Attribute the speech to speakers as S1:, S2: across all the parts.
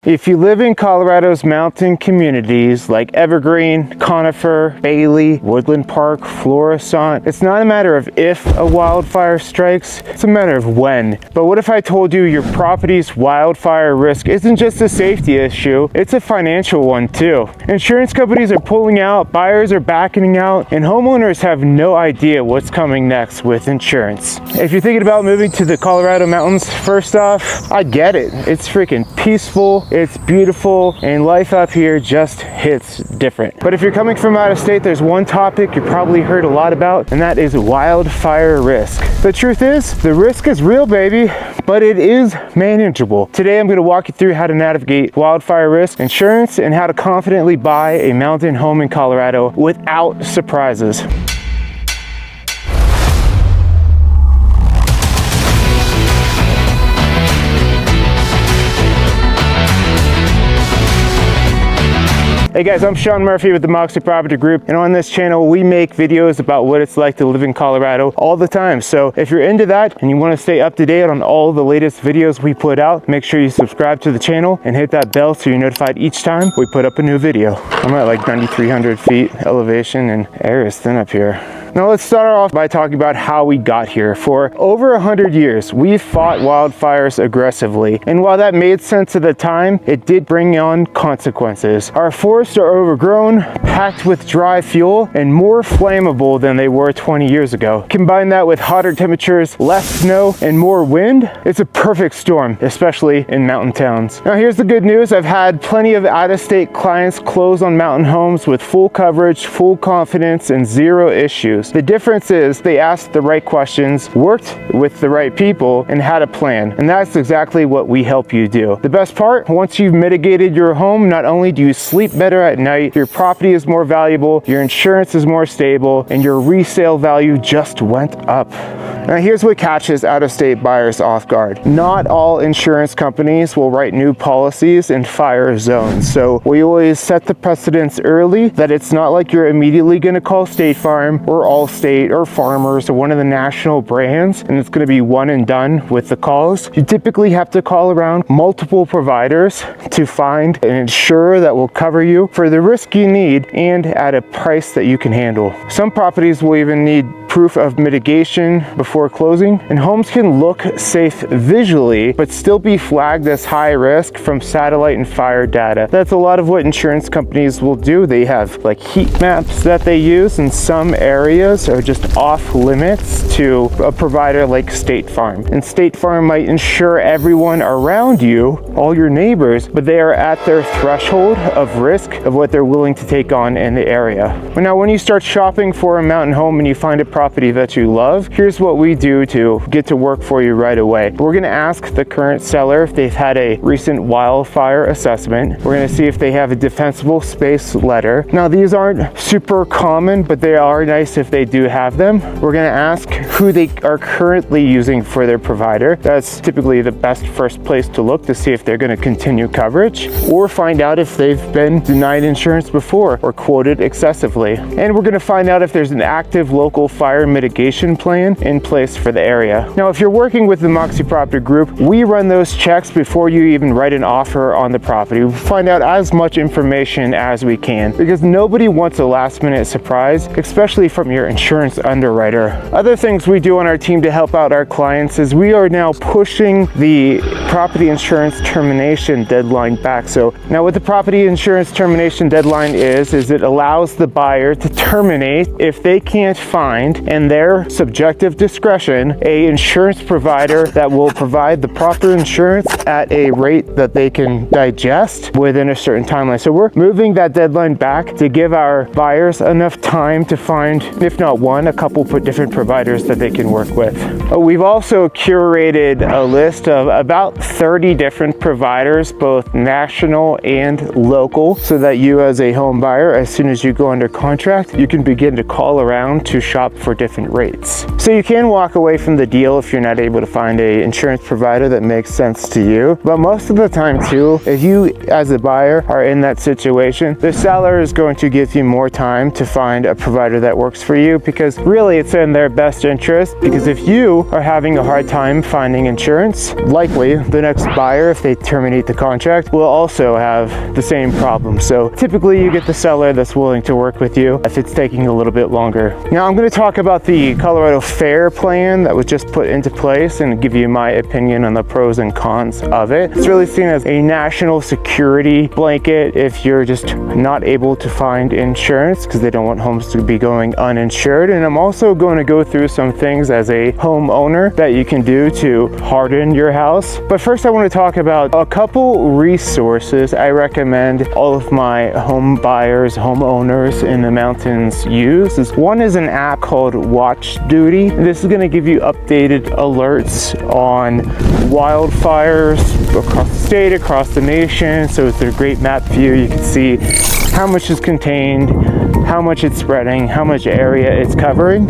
S1: If you live in Colorado's mountain communities like Evergreen, Conifer, Bailey, Woodland Park, Florissant, it's not a matter of if a wildfire strikes, it's a matter of when. But what if I told you your property's wildfire risk isn't just a safety issue, it's a financial one too. Insurance companies are pulling out, buyers are backing out, and homeowners have no idea what's coming next with insurance. If you're thinking about moving to the Colorado mountains, first off, I get it. It's freaking peaceful, it's beautiful, and life up here just hits different. But if you're coming from out of state, there's one topic you probably heard a lot about, and that is wildfire risk. The truth is, the risk is real, baby, but it is manageable. Today, I'm going to walk you through how to navigate wildfire risk, insurance, and how to confidently buy a mountain home in Colorado without surprises. Hey guys, I'm Sean Murphy with the Moxie Property Group, and on this channel we make videos about what it's like to live in Colorado all the time. So if you're into that and you want to stay up to date on all the latest videos we put out, make sure you subscribe to the channel and hit that bell so you're notified each time we put up a new video. I'm at like 9,300 feet elevation and air is thin up here. Now let's start off by talking about how we got here. For over 100 years, we've fought wildfires aggressively. And while that made sense at the time, it did bring on consequences. Our forests are overgrown, packed with dry fuel, and more flammable than they were 20 years ago. Combine that with hotter temperatures, less snow, and more wind, it's a perfect storm, especially in mountain towns. Now here's the good news. I've had plenty of out-of-state clients close on mountain homes with full coverage, full confidence, and zero issues. The difference is they asked the right questions, worked with the right people, and had a plan. And that's exactly what we help you do. The best part, once you've mitigated your home, not only do you sleep better at night, your property is more valuable, your insurance is more stable, and your resale value just went up. Now here's what catches out-of-state buyers off guard. Not all insurance companies will write new policies in fire zones. So we always set the precedence early that it's not like you're immediately going to call State Farm or Allstate or Farmers or one of the national brands and it's going to be one and done with the calls. You typically have to call around multiple providers to find an insurer that will cover you for the risk you need and at a price that you can handle. Some properties will even need proof of mitigation before closing, and homes can look safe visually but still be flagged as high risk from satellite and fire data. That's a lot of what insurance companies will do. They have like heat maps that they use, and some areas are just off limits to a provider like State Farm. And State Farm might insure everyone around you, all your neighbors, but they are at their threshold of risk of what they're willing to take on in the area. But now when you start shopping for a mountain home and you find a property that you love, here's what we do to get to work for you right away. We're going to ask the current seller if they've had a recent wildfire assessment. We're going to see if they have a defensible space letter. Now these aren't super common, but they are nice if they do have them. We're going to ask who they are currently using for their provider. That's typically the best first place to look to see if they're going to continue coverage or find out if they've been denied insurance before or quoted excessively. And we're going to find out if there's an active local fire mitigation plan in place for the area. Now, if you're working with the Moxie Property Group, we run those checks before you even write an offer on the property. We find out as much information as we can because nobody wants a last-minute surprise, especially from your insurance underwriter. Other things we do on our team to help out our clients is we are now pushing the property insurance termination deadline back. So now what the property insurance termination deadline is it allows the buyer to terminate if they can't find, in their subjective discretion, a insurance provider that will provide the proper insurance at a rate that they can digest within a certain timeline. So we're moving that deadline back to give our buyers enough time to find, if not one, a couple different providers that they can work with. We've also curated a list of about 30 different providers, both national and local, so that you as a home buyer, as soon as you go under contract, you can begin to call around to shop for for different rates. So you can walk away from the deal if you're not able to find an insurance provider that makes sense to you. But most of the time too, if you as a buyer are in that situation, the seller is going to give you more time to find a provider that works for you, because really it's in their best interest. Because if you are having a hard time finding insurance, likely the next buyer, if they terminate the contract, will also have the same problem. So typically you get the seller that's willing to work with you if it's taking a little bit longer. Now I'm going to talk about the Colorado Fair plan that was just put into place and give you my opinion on the pros and cons of it. It's really seen as a national security blanket if you're just not able to find insurance, because they don't want homes to be going uninsured. And I'm also going to go through some things as a homeowner that you can do to harden your house. But first I want to talk about a couple resources I recommend all of my home buyers, homeowners in the mountains use. One is an app called Watch Duty. This is going to give you updated alerts on wildfires across the state, across the nation. So it's a great map view. You can see how much is contained, how much it's spreading, how much area it's covering.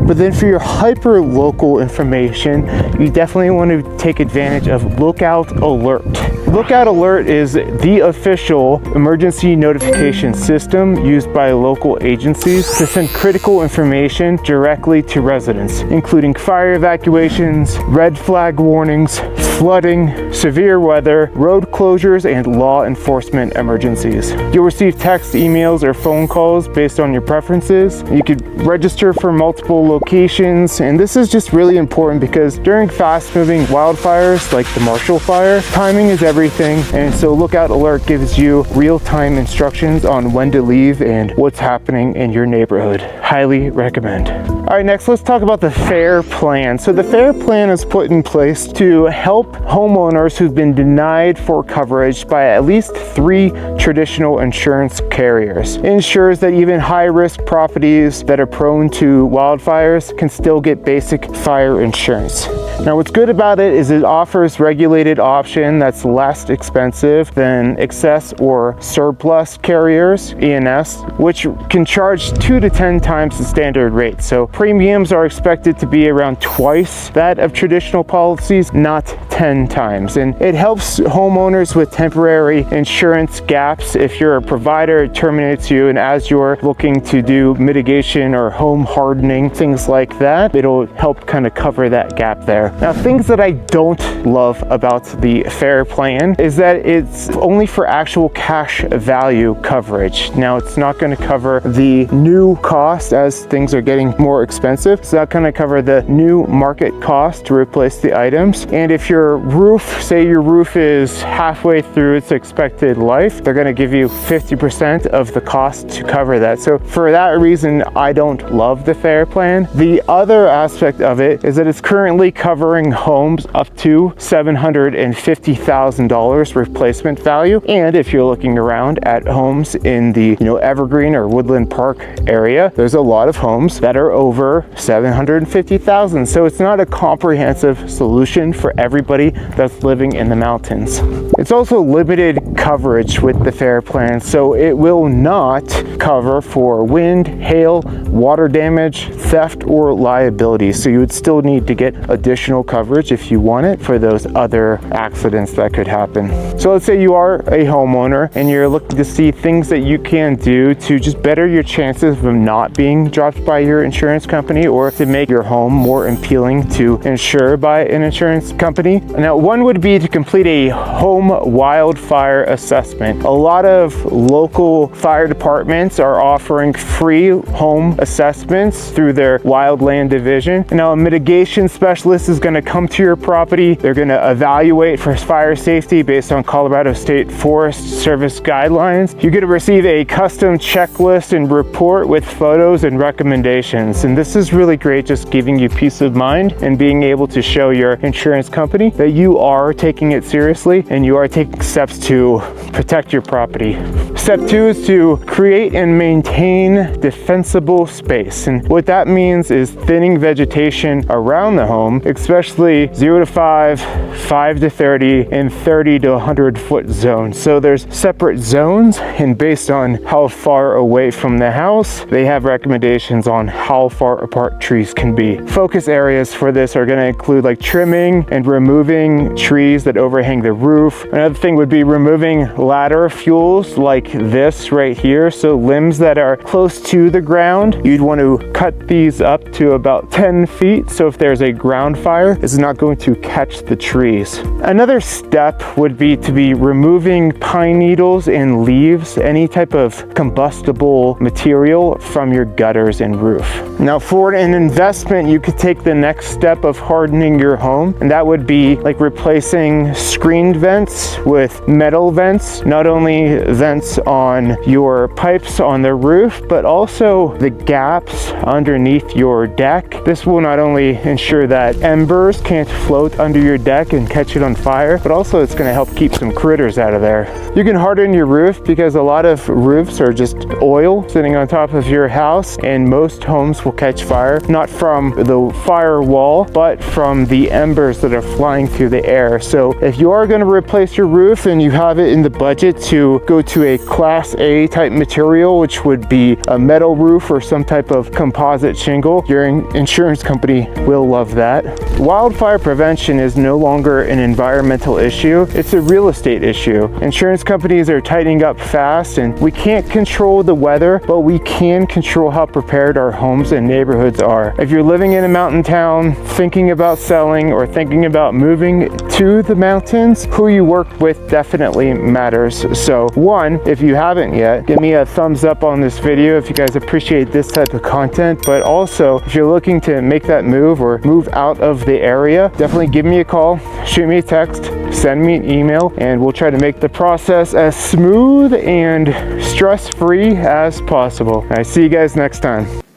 S1: But then for your hyper local information, you definitely want to take advantage of Lookout Alert. Lookout Alert is the official emergency notification system used by local agencies to send critical information directly to residents, including fire evacuations, red flag warnings, flooding, severe weather, road closures, and law enforcement emergencies. You'll receive text, emails, or phone calls based on your preferences. You could register for multiple locations, and this is just really important because during fast-moving wildfires like the Marshall Fire, timing is everything, and so Lookout Alert gives you real-time instructions on when to leave and what's happening in your neighborhood. Highly recommend. All right, next let's talk about the FAIR plan. So the FAIR plan is put in place to help homeowners who've been denied for coverage by at least 3 traditional insurance carriers. It ensures that even high-risk properties that are prone to wildfires can still get basic fire insurance. Now what's good about it is it offers regulated option that's less expensive than excess or surplus carriers, E&S, which can charge 2 to 10 times the standard rate. So premiums are expected to be around twice that of traditional policies, not 10 times. And it helps homeowners with temporary insurance gaps. If your provider terminates you and as you're looking to do mitigation or home hardening, things like that, it'll help kind of cover that gap there. Now, things that I don't love about the FAIR plan is that it's only for actual cash value coverage. Now, it's not going to cover the new cost as things are getting more expensive. It's not going to cover the new market cost to replace the items. And if your roof, say your roof is halfway through its expected life, they're going to give you 50% of the cost to cover that. So for that reason, I don't love the FAIR plan. The other aspect of it is that it's currently covering homes up to $750,000 replacement value. And if you're looking around at homes in the Evergreen or Woodland Park area, there's a lot of homes that are over $750,000. So it's not a comprehensive solution for everybody that's living in the mountains. It's also limited coverage with the FAIR plan, so it will not cover for wind, hail, water damage, theft, or liability. So you would still need to get additional coverage if you want it for those other accidents that could happen. So let's say you are a homeowner and you're looking to see things that you can do to just better your chances of not being dropped by your insurance company or to make your home more appealing to insure by an insurance company. Now, one would be to complete a home wildfire assessment. A lot of local fire departments are offering free home assessments through their wildland division. Now, a mitigation specialist is going to come to your property. They're going to evaluate for fire safety based on Colorado State Forest Service guidelines. You're going to receive a custom checklist and report with photos and recommendations. And this is really great, just giving you peace of mind and being able to show your insurance company that you are taking it seriously and you are taking steps to protect your property. Step 2 is to create and maintain defensible space. And what that means is thinning vegetation around the home, especially 0 to 5, 5 to 30, and 30 to 100 foot zones. So there's separate zones, and based on how far away from the house, they have recommendations on how far apart trees can be. Focus areas for this are going to include like trimming and removing trees that overhang the roof. Another thing would be removing ladder fuels like this right here. So limbs that are close to the ground, you'd want to cut these up to about 10 feet. So if there's a ground fire, it's not going to catch the trees. Another step would be to be removing pine needles and leaves, any type of combustible material from your gutters and roof. Now for an investment, you could take the next step of hardening your home, and that would be like replacing screened vents with metal vents, not only vents on your pipes on the roof, but also the gaps underneath your deck. This will not only ensure that embers can't float under your deck and catch it on fire, but also it's going to help keep some critters out of there. You can harden your roof because a lot of roofs are just oil sitting on top of your house, and most homes will catch fire, not from the firewall, but from the embers that are flying through the air. So if you are going to replace your roof and you have it in the budget to go to a Class A type material, which would be a metal roof or some type of composite shingle, your insurance company will love that. Wildfire prevention is no longer an environmental issue, it's a real estate issue. Insurance companies are tightening up fast, and we can't control the weather, but we can control how prepared our homes and neighborhoods are. If you're living in a mountain town, thinking about selling or thinking about moving to the mountains, who you work with definitely matters. So one, if you haven't yet, give me a thumbs up on this video if you guys appreciate this type of content. But also, if you're looking to make that move or move out of the area, definitely give me a call, shoot me a text, send me an email, and we'll try to make the process as smooth and stress-free as possible. I see you guys next time.